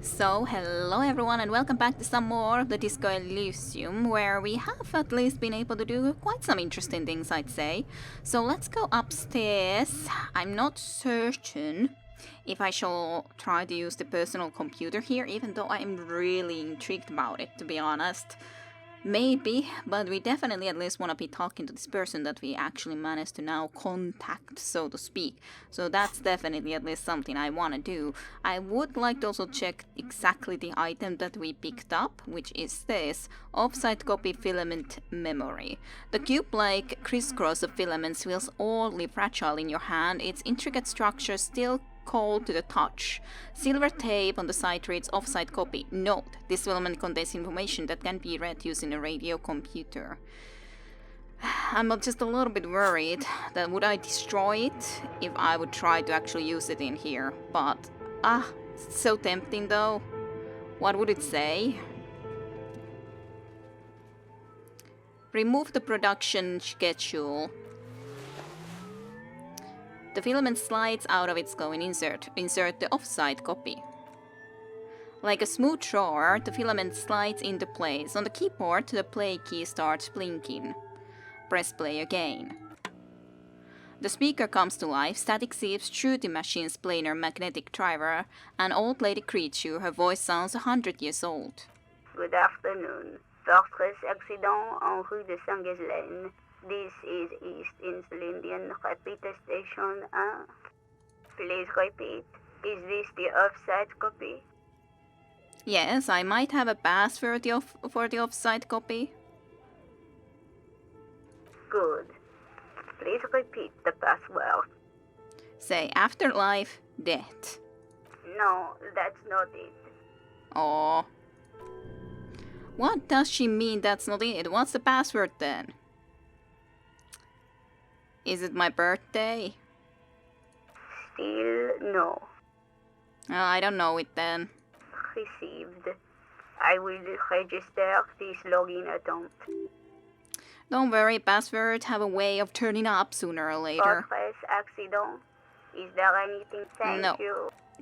So, hello everyone, and welcome back to some more of the Disco Elysium, where we have at least been able to do quite some interesting things, I'd say. So, let's go upstairs. I'm not certain if I shall try to use the personal computer here, even though I'm really intrigued about it, to be honest. Maybe, but we definitely at least want to be talking to this person that we actually managed to now contact, so to speak. So that's definitely at least something I want to do. I would like to also check exactly the item that we picked up, which is this offsite copy filament memory. The cube-like crisscross of filaments feels oddly fragile in your hand, its intricate structure still cold to the touch. Silver tape on the side reads offsite copy. Note, this filament contains information that can be read using a radio computer. I'm just a little bit worried that would I destroy it if I would try to actually use it in here. But, it's so tempting though. What would it say? Remove the production schedule. The filament slides out of its going insert. Insert the offside copy. Like a smooth drawer, the filament slides into place. On the keyboard, the play key starts blinking. Press play again. The speaker comes to life, static seeps through the machine's planar magnetic driver. An old lady greets you, her voice sounds 100 years old. Good afternoon. Fortress accident en rue de Saint-Ghislaine. This is East Insulindian Repeater Station 1. Please repeat. Is this the offsite copy? Yes, I might have a password for the offsite copy. Good. Please repeat the password. Say afterlife, death. No, that's not it. Oh. What does she mean that's not it? What's the password then? Is it my birthday? Still no. I don't know it then. Received. I will register this login attempt. Don't worry, passwords have a way of turning up sooner or later. Fortress accident. Is there anything?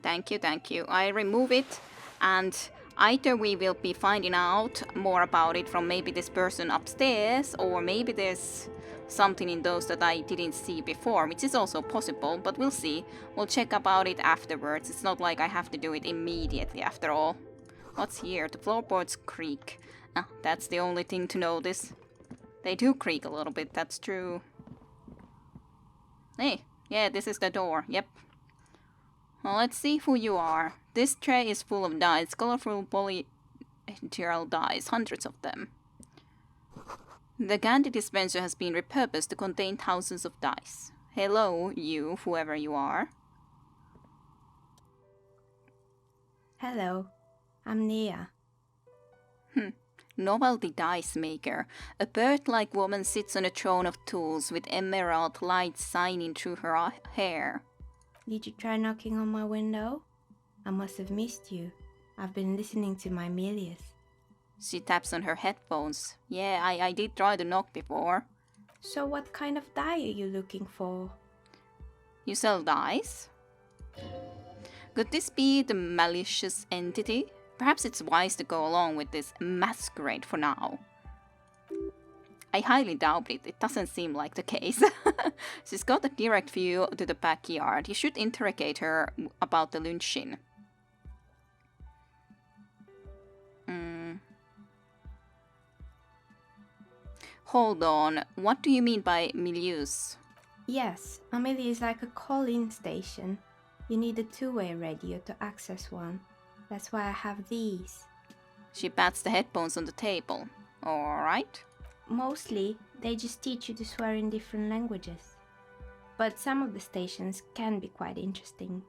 Thank you. Thank you. I remove it, and either we will be finding out more about it from maybe this person upstairs, or maybe there's something in those that I didn't see before, which is also possible, but we'll see. We'll check about it afterwards. It's not like I have to do it immediately after all. What's here? The floorboards creak. That's the only thing to notice. They do creak a little bit, that's true. Hey, yeah, this is the door, yep. Well, let's see who you are. This tray is full of dice, colorful polyhedral dice, hundreds of them. The candy dispenser has been repurposed to contain thousands of dice. Hello, you, whoever you are. Hello, I'm Nia. Novelty dice maker. A bird-like woman sits on a throne of tools with emerald light shining through her hair. Did you try knocking on my window? I must have missed you. I've been listening to my Melius. She taps on her headphones. Yeah, I did try to knock before. So what kind of die are you looking for? You sell dice? Could this be the malicious entity? Perhaps it's wise to go along with this masquerade for now. I highly doubt it. It doesn't seem like the case. She's got a direct view to the backyard. You should interrogate her about the lynching. Hold on. What do you mean by milieux? Yes, a Melia is like a call-in station. You need a two-way radio to access one. That's why I have these. She pats the headphones on the table. Alright. Mostly, they just teach you to swear in different languages. But some of the stations can be quite interesting.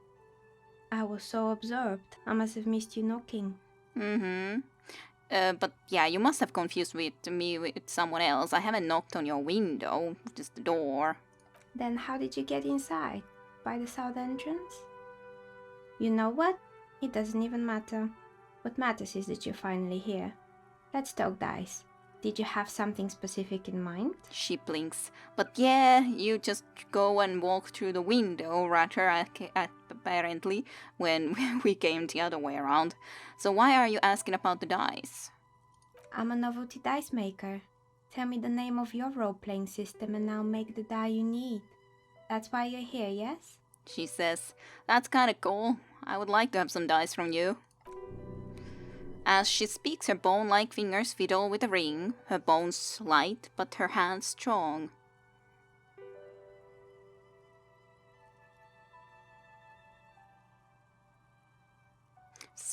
I was so absorbed, I must have missed you knocking. But yeah, you must have confused me with someone else. I haven't knocked on your window, just the door. Then how did you get inside? By the south entrance? You know what? It doesn't even matter. What matters is that you're finally here. Let's talk dice. Did you have something specific in mind? She blinks. But yeah, you just go and walk through the window, rather, apparently, when we came the other way around. So why are you asking about the dice? I'm a novelty dice maker. Tell me the name of your role-playing system and I'll make the die you need. That's why you're here, yes? She says, that's kinda cool. I would like to have some dice from you. As she speaks, her bone-like fingers fiddle with a ring, her bones light, but her hands strong.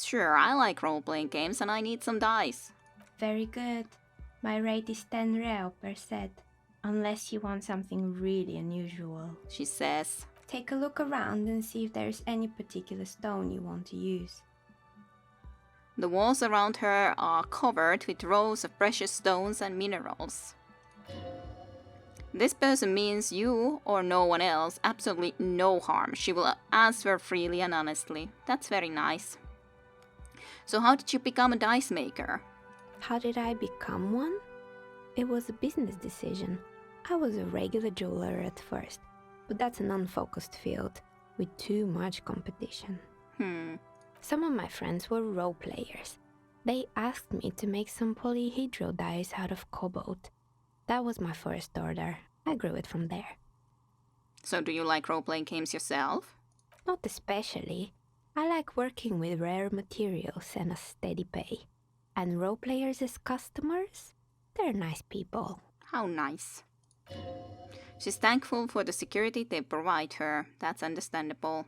Sure, I like role-playing games and I need some dice. Very good. My rate is 10 real per set, unless you want something really unusual. She says. Take a look around and see if there's any particular stone you want to use. The walls around her are covered with rows of precious stones and minerals. This person means you or no one else absolutely no harm. She will answer freely and honestly. That's very nice. So how did you become a dice maker? How did I become one? It was a business decision. I was a regular jeweler at first, but that's an unfocused field with too much competition. Some of my friends were role players. They asked me to make some polyhedral dice out of cobalt. That was my first order. I grew it from there. So do you like role-playing games yourself? Not especially. I like working with rare materials and a steady pay. And role players as customers? They're nice people. How nice. She's thankful for the security they provide her. That's understandable.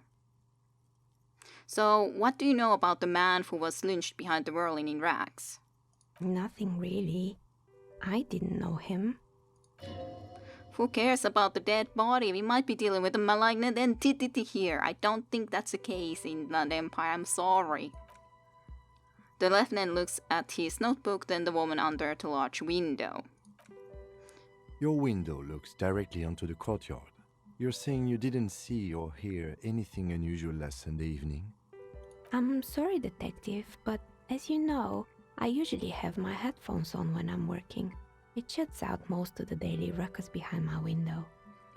So, what do you know about the man who was lynched behind the whirling in rags? Nothing really. I didn't know him. Who cares about the dead body? We might be dealing with a malignant entity here. I don't think that's the case in the Empire. I'm sorry. The lieutenant looks at his notebook, then the woman under the large window. Your window looks directly onto the courtyard. You're saying you didn't see or hear anything unusual last Sunday evening? I'm sorry, detective, but as you know, I usually have my headphones on when I'm working. It shuts out most of the daily ruckus behind my window.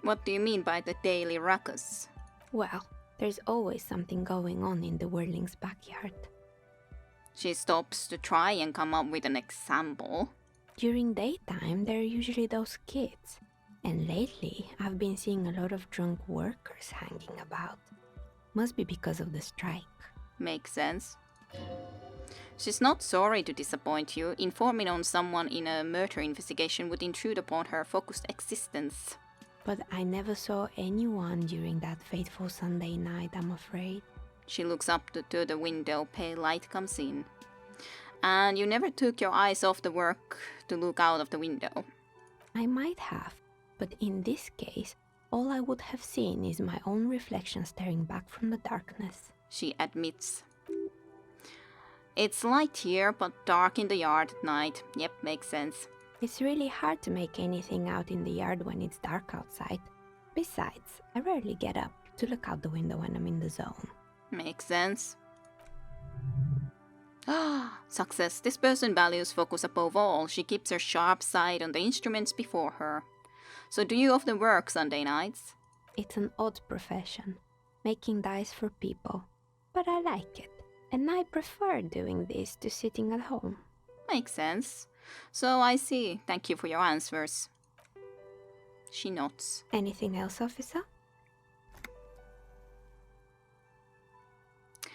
What do you mean by the daily ruckus? Well, there's always something going on in the whirling's backyard. She stops to try and come up with an example. During daytime, there are usually those kids. And lately, I've been seeing a lot of drunk workers hanging about. Must be because of the strike. Makes sense. She's not sorry to disappoint you. Informing on someone in a murder investigation would intrude upon her focused existence. But I never saw anyone during that fateful Sunday night, I'm afraid. She looks up to the window, pale light comes in. And you never took your eyes off the work to look out of the window. I might have, but in this case, all I would have seen is my own reflection staring back from the darkness. She admits. It's light here, but dark in the yard at night. Yep, makes sense. It's really hard to make anything out in the yard when it's dark outside. Besides, I rarely get up to look out the window when I'm in the zone. Makes sense. Success. This person values focus above all. She keeps her sharp sight on the instruments before her. So do you often work Sunday nights? It's an odd profession, making dice for people. But I like it, and I prefer doing this to sitting at home. Makes sense. So I see. Thank you for your answers. She nods. Anything else, officer?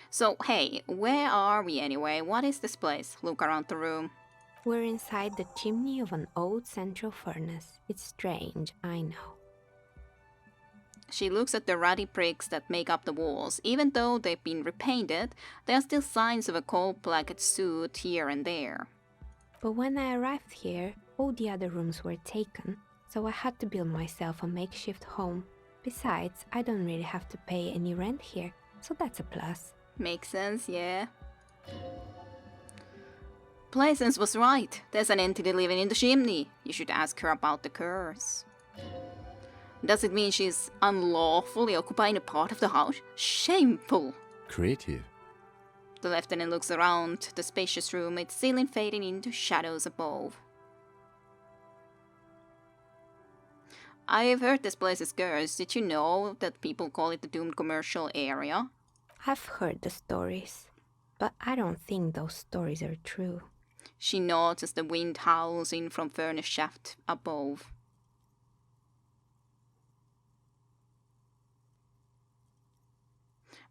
So, hey, where are we anyway? What is this place? Look around the room. We're inside the chimney of an old central furnace. It's strange, I know. She looks at the ruddy bricks that make up the walls. Even though they've been repainted, there are still signs of a coal-blacked soot here and there. But when I arrived here, all the other rooms were taken, so I had to build myself a makeshift home. Besides, I don't really have to pay any rent here, so that's a plus. Makes sense, yeah. Plaisance was right. There's an entity living in the chimney. You should ask her about the curse. Does it mean she's unlawfully occupying a part of the house? Shameful! Creative. The lieutenant looks around the spacious room, its ceiling fading into shadows above. I've heard this place is cursed. Did you know that people call it the doomed commercial area? I've heard the stories, but I don't think those stories are true. She nods as the wind howls in from furnace shaft above.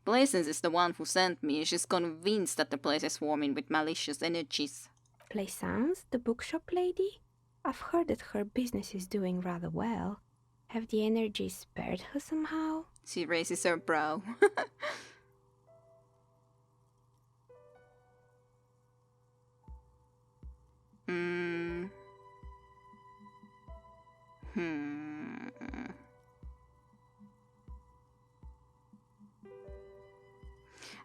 Blaisens is the one who sent me. She's convinced that the place is swarming with malicious energies. Plaisance, the bookshop lady? I've heard that her business is doing rather well. Have the energies spared her somehow? She raises her brow. Hmm.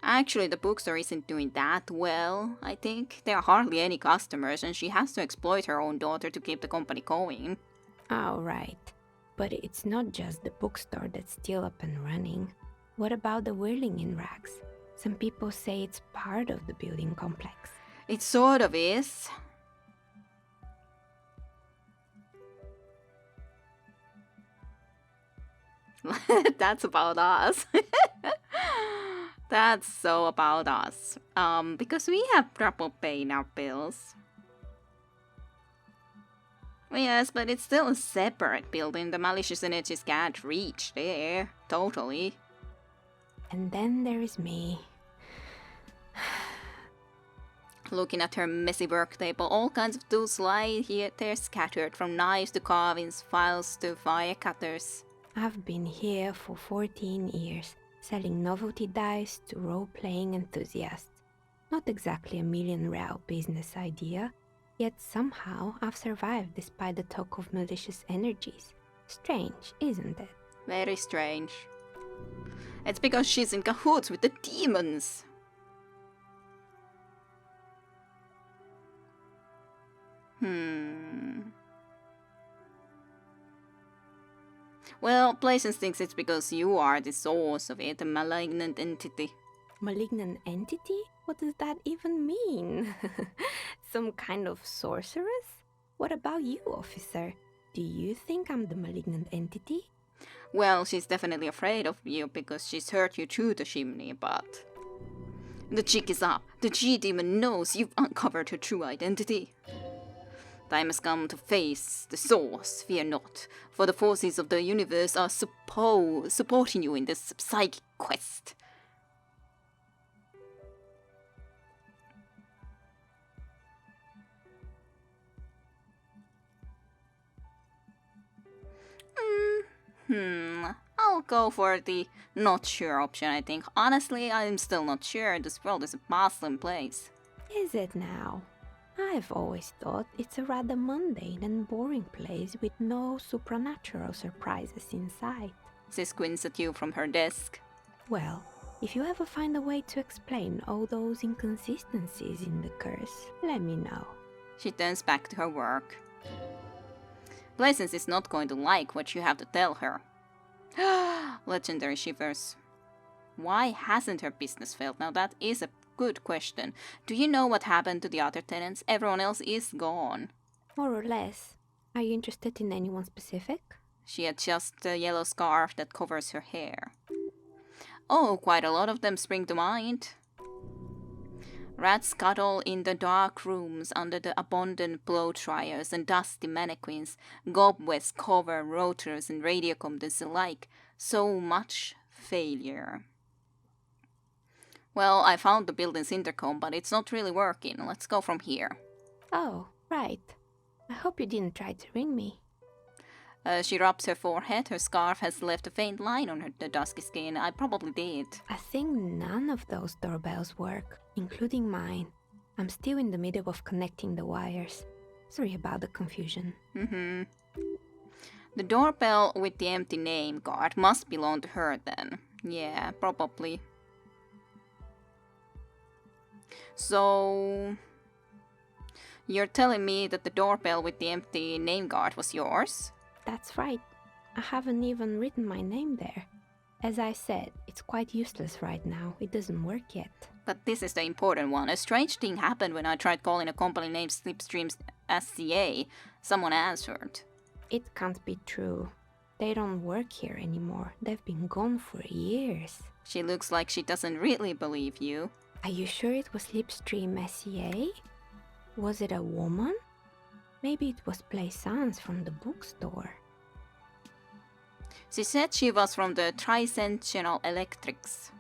Actually, the bookstore isn't doing that well, I think. There are hardly any customers, and she has to exploit her own daughter to keep the company going. Oh, right. But it's not just the bookstore that's still up and running. What about the whirling in rags? Some people say it's part of the building complex. It sort of is. That's about us. That's so about us. Because we have trouble paying our bills. Yes, but it's still a separate building. The malicious energies can't reach there. Totally. And then there is me. Looking at her messy work table, all kinds of tools lie here there scattered, from knives to carvings, files to fire cutters. I've been here for 14 years, selling novelty dice to role-playing enthusiasts. Not exactly a million-real business idea, yet somehow I've survived despite the talk of malicious energies. Strange, isn't it? Very strange. It's because she's in cahoots with the demons. Well, Plaisance thinks it's because you are the source of it, a malignant entity. Malignant entity? What does that even mean? Some kind of sorceress? What about you, officer? Do you think I'm the malignant entity? Well, she's definitely afraid of you because she's heard you through the chimney, but... The jig is up. The G-demon knows you've uncovered her true identity. Time has come to face the source, fear not, for the forces of the universe are supporting you in this psychic quest. I'll go for the not sure option, I think. Honestly, I'm still not sure. This world is a bustling place. Is it now? I've always thought it's a rather mundane and boring place with no supernatural surprises in sight. She squints at you from her desk. Well, if you ever find a way to explain all those inconsistencies in the curse, let me know. She turns back to her work. Plaisance is not going to like what you have to tell her. Legendary shivers. Why hasn't her business failed? Now that is a good question. Do you know what happened to the other tenants? Everyone else is gone. More or less. Are you interested in anyone specific? She adjusts the yellow scarf that covers her hair. Oh, quite a lot of them spring to mind. Rats scuttle in the dark rooms under the abandoned blow dryers and dusty mannequins. Gobwebs cover rotors and radio computers alike. So much failure. Well, I found the building's intercom, but it's not really working. Let's go from here. Oh, right. I hope you didn't try to ring me. She rubs her forehead. Her scarf has left a faint line on the dusky skin. I probably did. I think none of those doorbells work, including mine. I'm still in the middle of connecting the wires. Sorry about the confusion. The doorbell with the empty name guard must belong to her then. Yeah, probably. So... You're telling me that the doorbell with the empty name guard was yours? That's right. I haven't even written my name there. As I said, it's quite useless right now. It doesn't work yet. But this is the important one. A strange thing happened when I tried calling a company named Slipstream SCA. Someone answered. It can't be true. They don't work here anymore. They've been gone for years. She looks like she doesn't really believe you. Are you sure it was Slipstream SCA? Was it a woman? Maybe it was Plaisance from the bookstore. She said she was from the Tricentennial Electrics.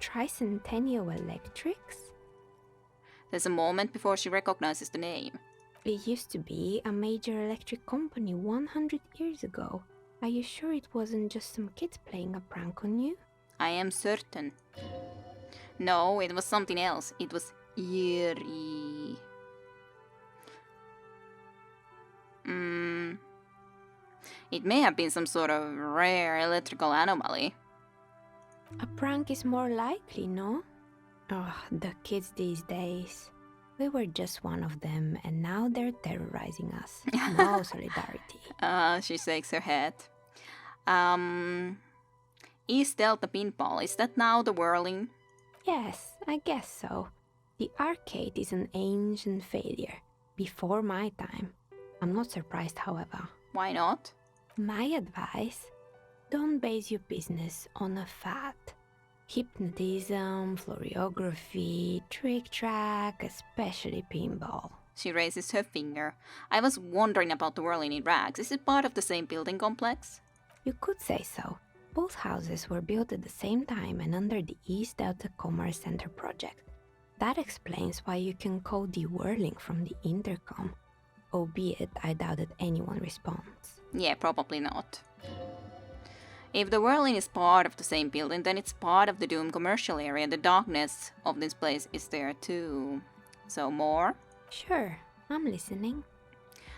Tricentennial Electrics? There's a moment before she recognizes the name. It used to be a major electric company 100 years ago. Are you sure it wasn't just some kids playing a prank on you? I am certain. No, it was something else. It was eerie. It may have been some sort of rare electrical anomaly. A prank is more likely, no? Oh, the kids these days. We were just one of them, and now they're terrorizing us. No solidarity. She shakes her head. East Delta Pinball, is that now the whirling? Yes, I guess so. The arcade is an ancient failure. Before my time. I'm not surprised, however. Why not? My advice, don't base your business on a fad. Hypnotism, fluorography, trick-track, especially pinball. She raises her finger. I was wondering about the whirling in rags. Is it part of the same building complex? You could say so. Both houses were built at the same time and under the East Delta Commerce Center project. That explains why you can call the whirling from the intercom. Albeit, I doubt that anyone responds. Yeah, probably not. If the whirling is part of the same building, then it's part of the Doom commercial area. The darkness of this place is there too. So more? Sure, I'm listening.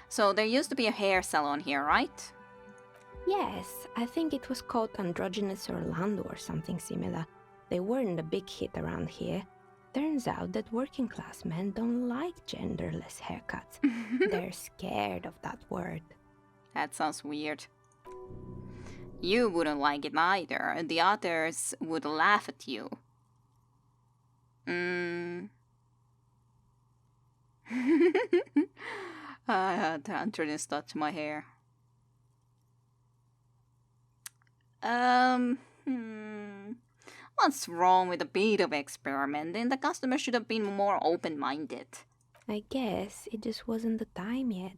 So there used to be a hair salon here, right? Yes, I think it was called Androgynous Orlando or something similar. They weren't a big hit around here. Turns out that working class men don't like genderless haircuts. They're scared of that word. That sounds weird. You wouldn't like it either. The others would laugh at you. I had to Androgynous touch my hair. What's wrong with a bit of experimenting? The customer should have been more open-minded. I guess it just wasn't the time yet.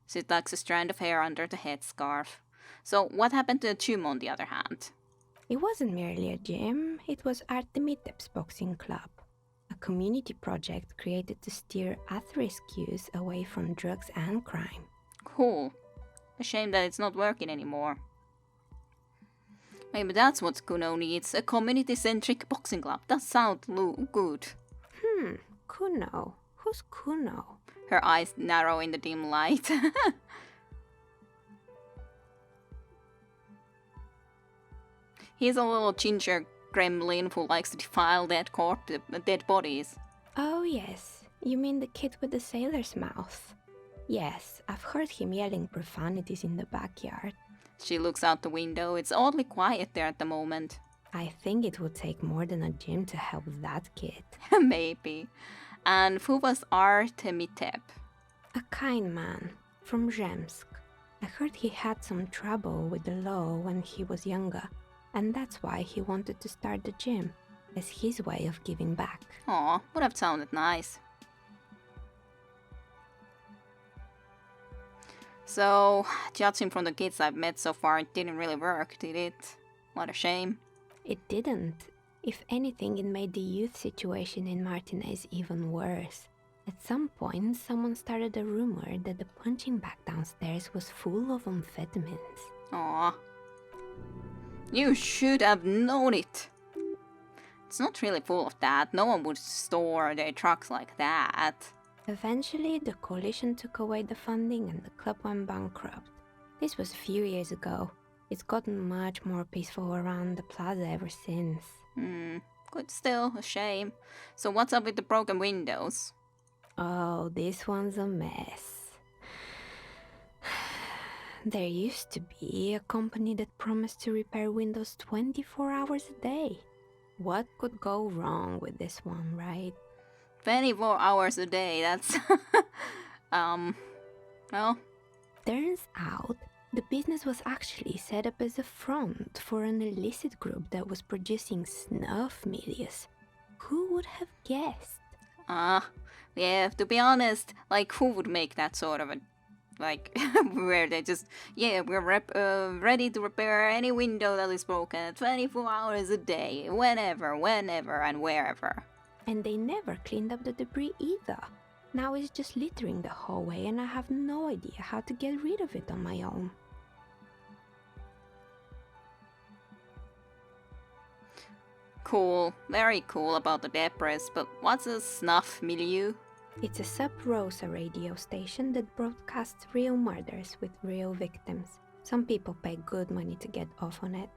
She tucks a strand of hair under the headscarf. So what happened to the gym on the other hand? It wasn't merely a gym, it was Artemitep's boxing club. A community project created to steer at-risk youth away from drugs and crime. Cool. A shame that it's not working anymore. Maybe that's what Kuno needs, a community-centric boxing club. That sounds good. Kuno? Who's Kuno? Her eyes narrow in the dim light. He's a little ginger gremlin who likes to defile dead bodies. Oh yes, you mean the kid with the sailor's mouth. Yes, I've heard him yelling profanities in the backyard. She looks out the window. It's oddly quiet there at the moment. I think it would take more than a gym to help that kid. Maybe. And who was Artemitep? A kind man from Zemsk. I heard he had some trouble with the law when he was younger, and that's why he wanted to start the gym, as his way of giving back. Aw, would have sounded nice. So, judging from the kids I've met so far, it didn't really work, did it? What a shame. It didn't. If anything, it made the youth situation in Martinez even worse. At some point, someone started a rumor that the punching bag downstairs was full of amphetamines. Aw. You should have known it. It's not really full of that. No one would store their trucks like that. Eventually, the coalition took away the funding and the club went bankrupt. This was a few years ago. It's gotten much more peaceful around the plaza ever since. Good still, a shame. So what's up with the broken windows? Oh, this one's a mess. There used to be a company that promised to repair windows 24 hours a day. What could go wrong with this one, right? 24 hours a day, that's... well... Turns out The business was actually set up as a front for an illicit group that was producing snuff medias. Who would have guessed? Yeah, to be honest, like, who would make that sort of a, like, where they just, yeah, we're ready to repair any window that is broken 24 hours a day, whenever, and wherever. And they never cleaned up the debris either. Now it's just littering the hallway and I have no idea how to get rid of it on my own. Cool, very cool about the debris, but what's a snuff milieu? It's a sub-rosa radio station that broadcasts real murders with real victims. Some people pay good money to get off on it.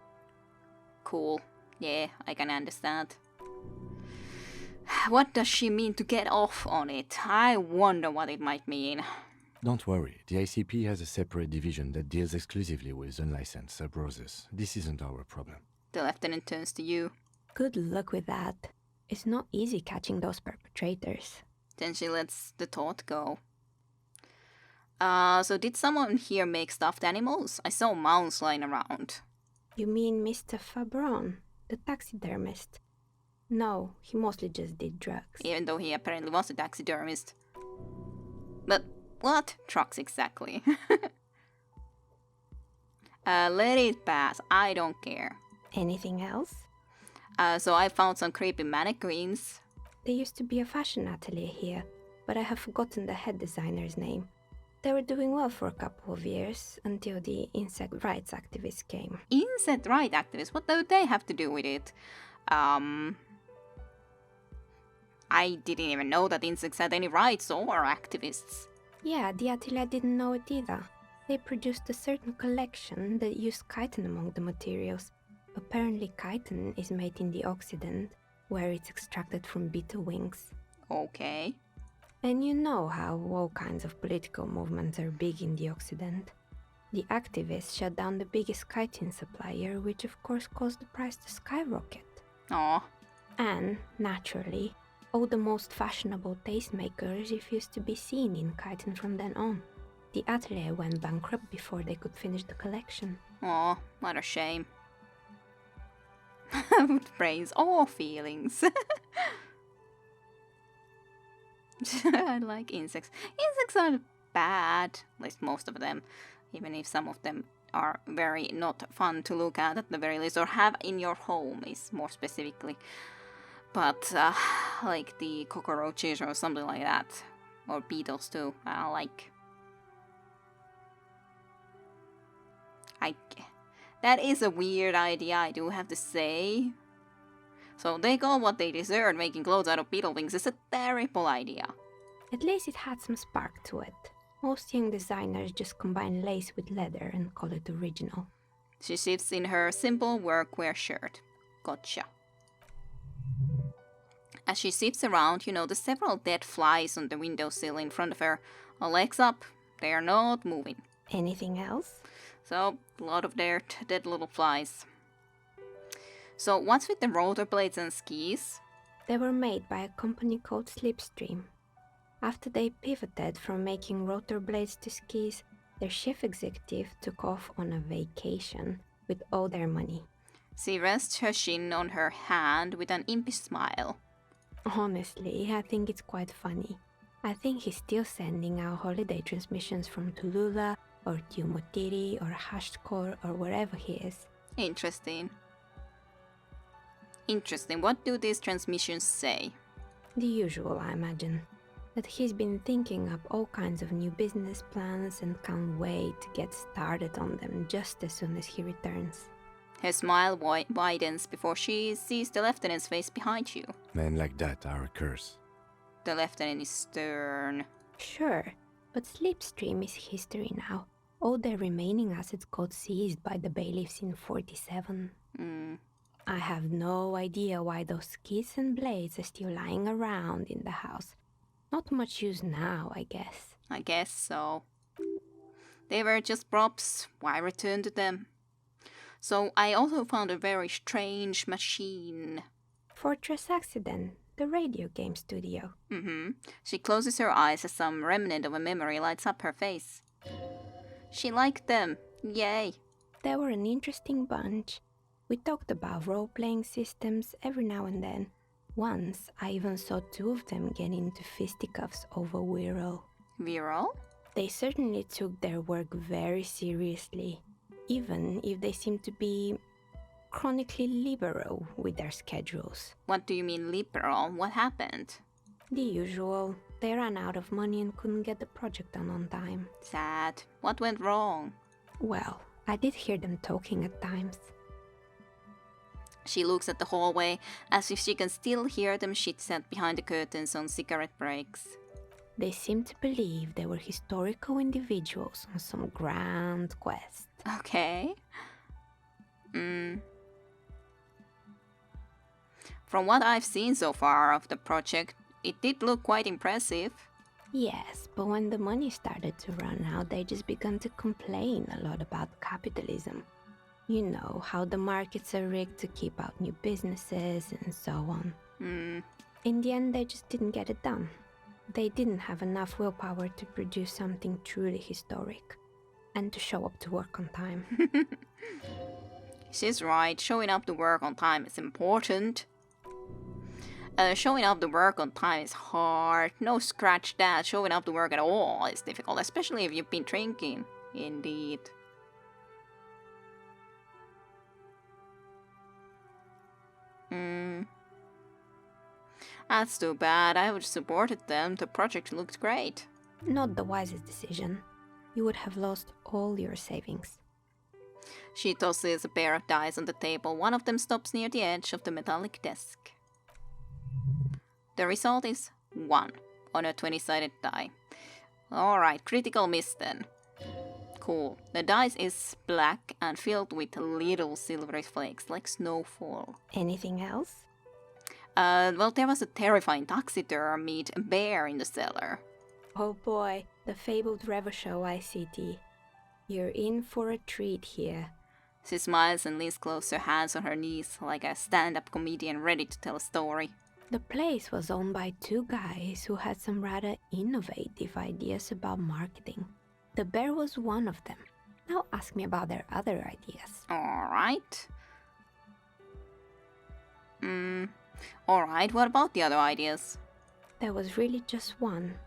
Cool, yeah, I can understand. What does she mean to get off on it? I wonder what it might mean. Don't worry, the ICP has a separate division that deals exclusively with unlicensed sub-roses. This isn't our problem. The lieutenant turns to you. Good luck with that. It's not easy catching those perpetrators. Then she lets the thought go. So did someone here make stuffed animals? I saw mounts lying around. You mean Mr. Fabron, the taxidermist? No, he mostly just did drugs. Even though he apparently was a taxidermist. But what drugs exactly? Let it pass, I don't care. Anything else? So I found some creepy mannequins. There used to be a fashion atelier here, but I have forgotten the head designer's name. They were doing well for a couple of years, until the insect rights activists came. Insect rights activists? What do they have to do with it? I didn't even know that insects had any rights or activists. Yeah, the atelier didn't know it either. They produced a certain collection that used chitin among the materials. Apparently chitin is made in the Occident, where it's extracted from beetle wings. Okay. And you know how all kinds of political movements are big in the Occident. The activists shut down the biggest chitin supplier, which of course caused the price to skyrocket. Aw. And, naturally, all the most fashionable tastemakers refused to be seen in chitin from then on. The atelier went bankrupt before they could finish the collection. Aw, what a shame. Brains or feelings. I like insects. Insects aren't bad, at least most of them, even if some of them are very not fun to look at the very least, or have in your home is more specifically. But like the cockroaches or something like that, or beetles too, I like. That is a weird idea, I do have to say. So they got what they deserved. Making clothes out of beetle wings is a terrible idea. At least it had some spark to it. Most young designers just combine lace with leather and call it original. She sits in her simple workwear shirt. Gotcha. As she sits around, you notice several dead flies on the windowsill in front of her. Her legs up, they are not moving. Anything else? So, a lot of dead little flies. So, what's with the rollerblades and skis? They were made by a company called Slipstream. After they pivoted from making rotor blades to skis, their chief executive took off on a vacation with all their money. She rests her chin on her hand with an impish smile. Honestly, I think it's quite funny. I think he's still sending out holiday transmissions from Tulula or Tiumotiri or Hashtkor or wherever he is. Interesting. Interesting. What do these transmissions say? The usual, I imagine. That he's been thinking up all kinds of new business plans and can't wait to get started on them just as soon as he returns. Her smile widens before she sees the lieutenant's face behind you. Men like that are a curse. The lieutenant is stern. Sure, but Slipstream is history now. All their remaining assets got seized by the bailiffs in 47. I have no idea why those skis and blades are still lying around in the house. Not much use now, I guess. I guess so. They were just props. Why return to them? So I also found a very strange machine. Fortress Accident, the radio game studio. She closes her eyes as some remnant of a memory lights up her face. She liked them. Yay. They were an interesting bunch. We talked about role-playing systems every now and then. Once, I even saw two of them get into fisticuffs over Wirral. Viral? They certainly took their work very seriously, even if they seemed to be chronically liberal with their schedules. What do you mean liberal? What happened? The usual. They ran out of money and couldn't get the project done on time. Sad. What went wrong? Well, I did hear them talking at times. She looks at the hallway as if she can still hear them chit-chat behind the curtains on cigarette breaks. They seemed to believe they were historical individuals on some grand quest. Okay. From what I've seen so far of the project, it did look quite impressive. Yes, but when the money started to run out, they just began to complain a lot about capitalism. You know, how the markets are rigged to keep out new businesses and so on. In the end, they just didn't get it done. They didn't have enough willpower to produce something truly historic and to show up to work on time. She's right, showing up to work on time is important. Showing up to work on time is hard. No, scratch that. Showing up to work at all is difficult, especially if you've been drinking. Indeed. That's too bad. I would have supported them. The project looked great. Not the wisest decision. You would have lost all your savings. She tosses a pair of dice on the table. One of them stops near the edge of the metallic desk. The result is 1 on a 20-sided die. Alright, critical miss then. Cool. The dice is black and filled with little silvery flakes like snowfall. Anything else? Well, there was a terrifying taxidermied bear in the cellar. Oh boy, the fabled Revachol ICT. You're in for a treat here. She smiles and leans close, her hands on her knees, like a stand-up comedian ready to tell a story. The place was owned by two guys who had some rather innovative ideas about marketing. The bear was one of them. Now ask me about their other ideas. Alright. Alright, what about the other ideas? There was really just one.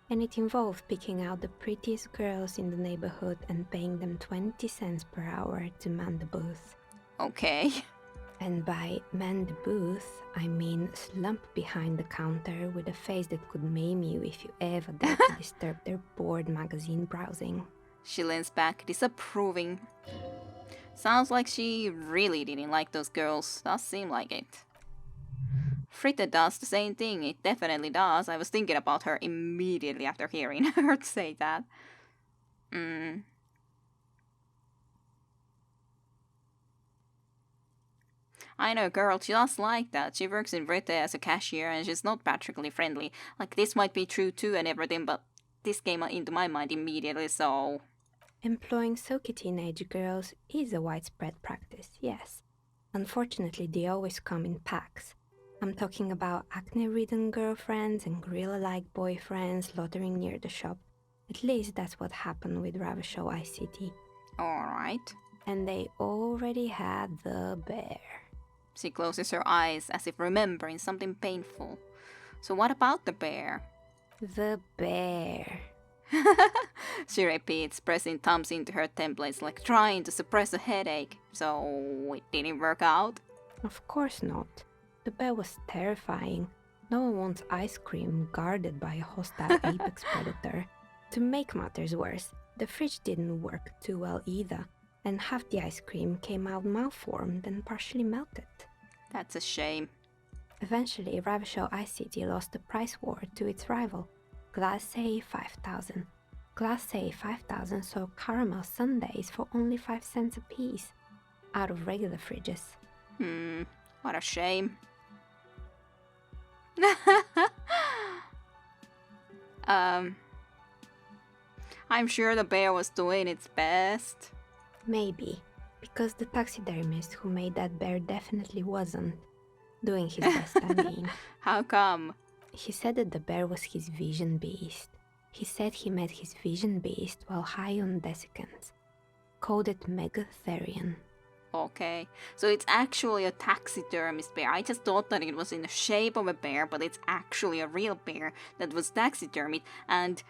And it involved picking out the prettiest girls in the neighborhood and paying them 20 cents per hour to man the booth. Okay. And by man the booth, I mean slump behind the counter with a face that could maim you if you ever dared to disturb their bored magazine browsing. She leans back, disapproving. Sounds like she really didn't like those girls. Does seem like it. Fritta does the same thing. It definitely does. I was thinking about her immediately after hearing her say that. I know a girl just like that. She works in Fritta as a cashier and she's not particularly friendly. Like, this might be true too and everything, but this came into my mind immediately, so... Employing silky teenage girls is a widespread practice, yes. Unfortunately, they always come in packs. I'm talking about acne-ridden girlfriends and gorilla-like boyfriends loitering near the shop. At least that's what happened with Revachol ICT. Alright. And they already had the bear. She closes her eyes as if remembering something painful. So what about the bear? The bear. She repeats, pressing thumbs into her templates like trying to suppress a headache. So it didn't work out? Of course not. The bear was terrifying. No one wants ice cream guarded by a hostile apex predator. To make matters worse, the fridge didn't work too well either, and half the ice cream came out malformed and partially melted. That's a shame. Eventually, Revachol ICT lost the price war to its rival, Glacé 5000. Glacé 5000 sold caramel sundaes for only 5 cents a piece, out of regular fridges. What a shame. I'm sure the bear was doing its best. Maybe, because the taxidermist who made that bear definitely wasn't. Doing his best, I mean. How come? He said that the bear was his vision beast. He said he met his vision beast while high on desiccants. Coded Megatherian. Okay, so it's actually a taxidermist bear. I just thought that it was in the shape of a bear, but it's actually a real bear that was taxidermied and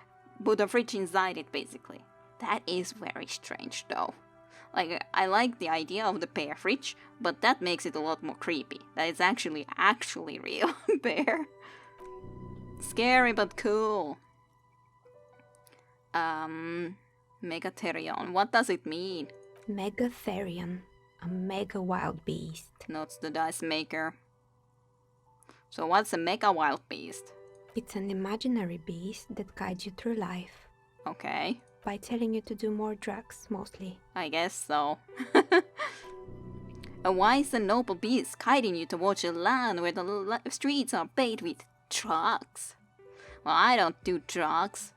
put a fridge inside it, basically. That is very strange, though. Like, I like the idea of the bear fridge, but that makes it a lot more creepy. That it's actually real bear. Scary but cool. Megatherion, what does it mean? Megatherian. A mega wild beast. Not the dice maker. So what's a mega wild beast? It's an imaginary beast that guides you through life. Okay, By telling you to do more drugs, mostly. I guess so. A wise and noble beast guiding you towards a land where the streets are paved with drugs. Well, I don't do drugs.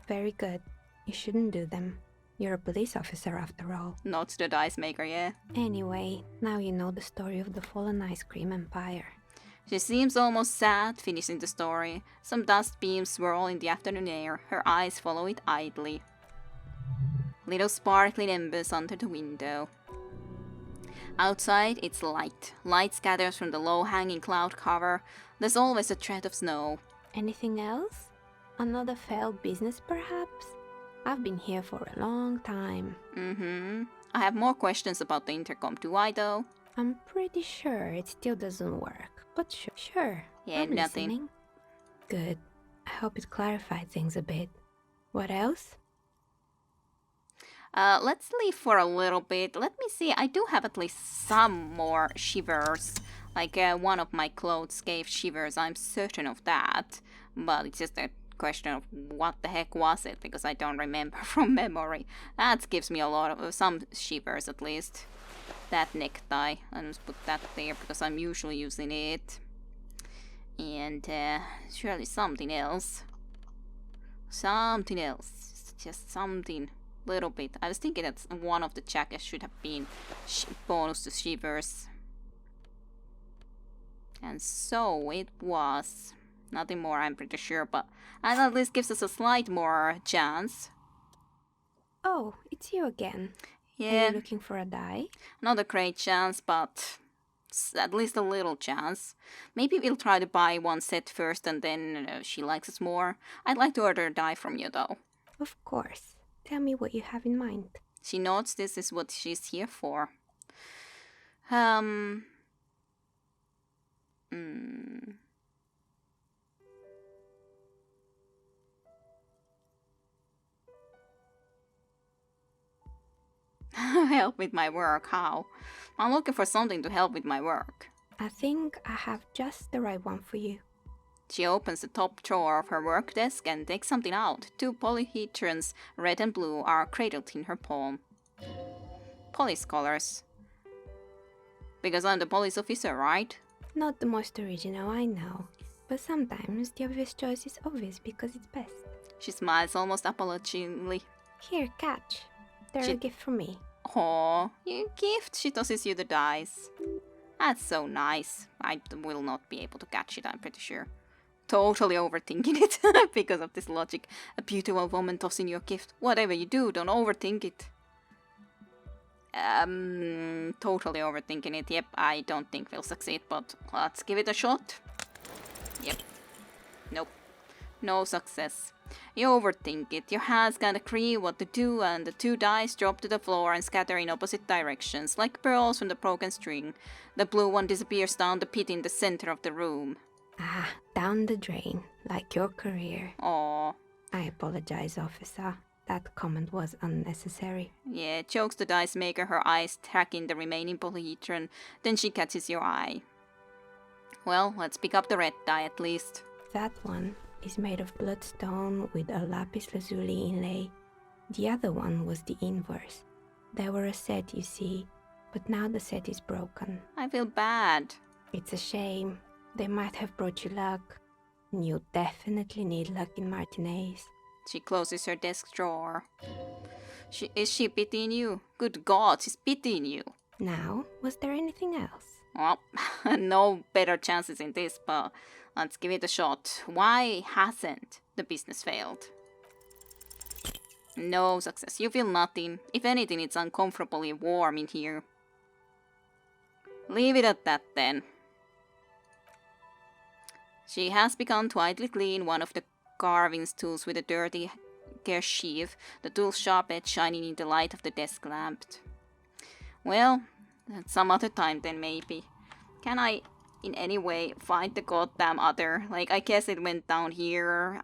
Very good. You shouldn't do them. You're a police officer after all. Not the dice maker, yeah. Anyway, now you know the story of the fallen ice cream empire. She seems almost sad, finishing the story. Some dust beams swirl in the afternoon air. Her eyes follow it idly. Little sparkling embers under the window. Outside, it's light. Light scatters from the low-hanging cloud cover. There's always a thread of snow. Anything else? Another failed business, perhaps? I've been here for a long time. I have more questions about the intercom, do I, though? I'm pretty sure it still doesn't work, but sure. Yeah, I'm nothing. listening. Good. I hope it clarified things a bit. What else? Let's leave for a little bit. Let me see. I do have at least some more shivers. Like, one of my clothes gave shivers. I'm certain of that. But it's just a question of what the heck was it, because I don't remember from memory. That gives me a lot of some shivers at least. That necktie. I'll just put that there because I'm usually using it. And surely something else. Something else. Just something. Little bit. I was thinking that one of the jackets should have been bonus to shivers. And so it was. Nothing more, I'm pretty sure, but at least gives us a slight more chance. Oh, it's you again. Are Yeah, you looking for a die? not a great chance, but at least a little chance. Maybe we'll try to buy one set first and then she likes us more. I'd like to order a die from you, though. Of course. Tell me what you have in mind. She notes this is what she's here for. Help with my work, how? I'm looking for something to help with my work. I think I have just the right one for you. She opens the top drawer of her work desk and takes something out. 2 polyhedrons, red and blue, are cradled in her palm. Police colors. Because I'm the police officer, right? Not the most original, I know. But sometimes the obvious choice is obvious because it's best. She smiles almost apologetically. Here, catch. They're a gift from me. Aw, you gift. She tosses you the dice. That's so nice. I will not be able to catch it, I'm pretty sure. Totally overthinking it because of this logic. A beautiful woman tossing you a gift. Whatever you do, don't overthink it. Totally overthinking it. Yep, I don't think we'll succeed, but let's give it a shot. Yep. Nope. No success. You overthink it. Your hands can't agree what to do, and the 2 dice drop to the floor and scatter in opposite directions, like pearls from the broken string. The blue one disappears down the pit in the center of the room. Ah, down the drain, like your career. Aww. I apologize, officer. That comment was unnecessary. Yeah, chokes the dice maker, her eyes tracking the remaining polyhedron. Then she catches your eye. Well, let's pick up the red die at least. That one is made of bloodstone with a lapis lazuli inlay. The other one was the inverse. They were a set, you see, but now the set is broken. I feel bad. It's a shame. They might have brought you luck. You definitely need luck in Martinez. She closes her desk drawer. Is she pitying you? Good God, she's pitying you. Now, was there anything else? Well, no better chances in this, but let's give it a shot. Why hasn't the business failed? No success. You feel nothing. If anything, it's uncomfortably warm in here. Leave it at that then. She has begun to idly clean one of the carving tools with a dirty kerchief, the tool's sharp edge shining in the light of the desk lamp. Well, some other time then maybe. Can I in any way find the goddamn other? Like, I guess it went down here.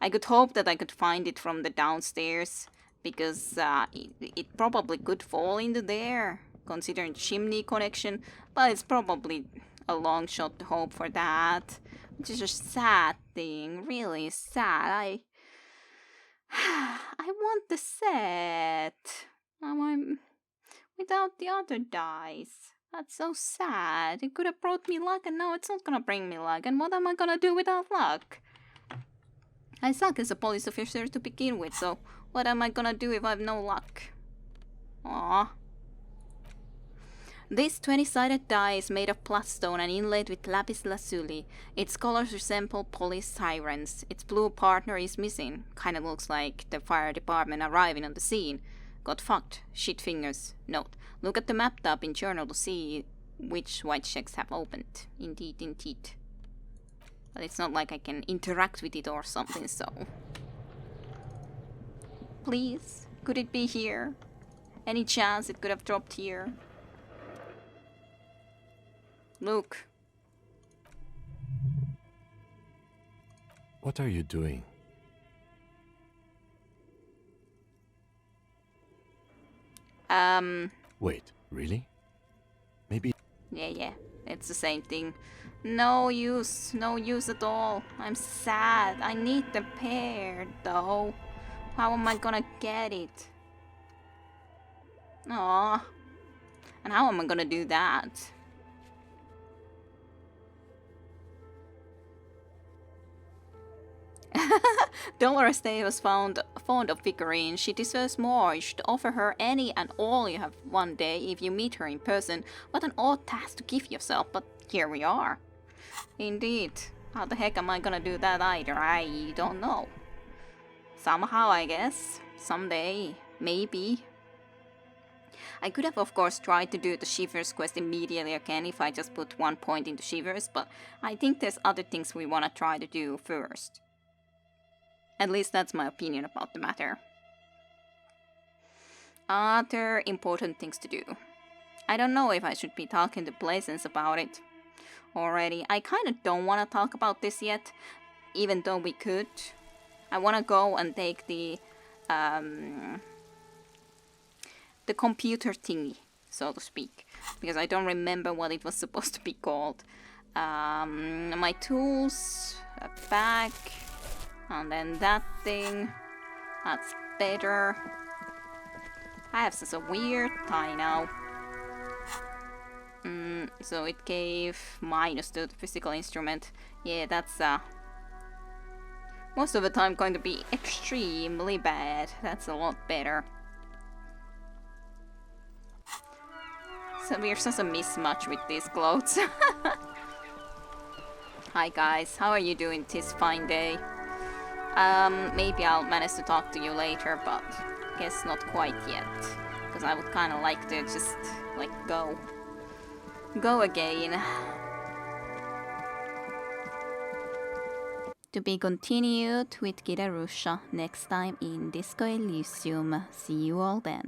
I could hope that I could find it from the downstairs, because it probably could fall into there, considering chimney connection, but it's probably a long shot to hope for that, which is a sad thing, really sad. I want the set. Now I'm without the other dice. That's so sad. It could have brought me luck, and now it's not gonna bring me luck. And what am I gonna do without luck? I suck as a police officer to begin with, so what am I gonna do if I have no luck? Aww. This 20-sided die is made of bloodstone and inlaid with lapis lazuli. Its colors resemble police sirens. Its blue partner is missing. Kinda looks like the fire department arriving on the scene. Got fucked. Shit fingers. Note. Look at the map tab in journal to see which white checks have opened. Indeed, indeed. But it's not like I can interact with it or something, so... Please, could it be here? Any chance it could have dropped here? Look. What are you doing? Wait, really? Maybe... Yeah, it's the same thing. No use at all. I'm sad. I need the pear, though. How am I gonna get it? Aww. And how am I gonna do that? Dolores Day was fond of figurines. She deserves more. You should offer her any and all you have one day if you meet her in person. What an odd task to give yourself, but here we are. Indeed. How the heck am I gonna do that either? I don't know. Somehow, I guess. Someday. Maybe. I could have, of course, tried to do the Shivers quest immediately again if I just put 1 point into Shivers, but I think there's other things we wanna try to do first. At least that's my opinion about the matter. Other important things to do. I don't know if I should be talking to Blazens about it already. I kind of don't want to talk about this yet, even though we could. I want to go and take the computer thingy, so to speak, because I don't remember what it was supposed to be called. My tools, a bag, and then that thing. That's better. I have such a weird tie now. So it gave minus to the physical instrument. Yeah, that's most of the time going to be extremely bad. That's a lot better. So we're such a mismatch with these clothes. Hi guys, how are you doing this fine day? Maybe I'll manage to talk to you later, but guess not quite yet. Because I would kind of like to just, like, go again. To be continued with Kira Rusha next time in Disco Elysium. See you all then.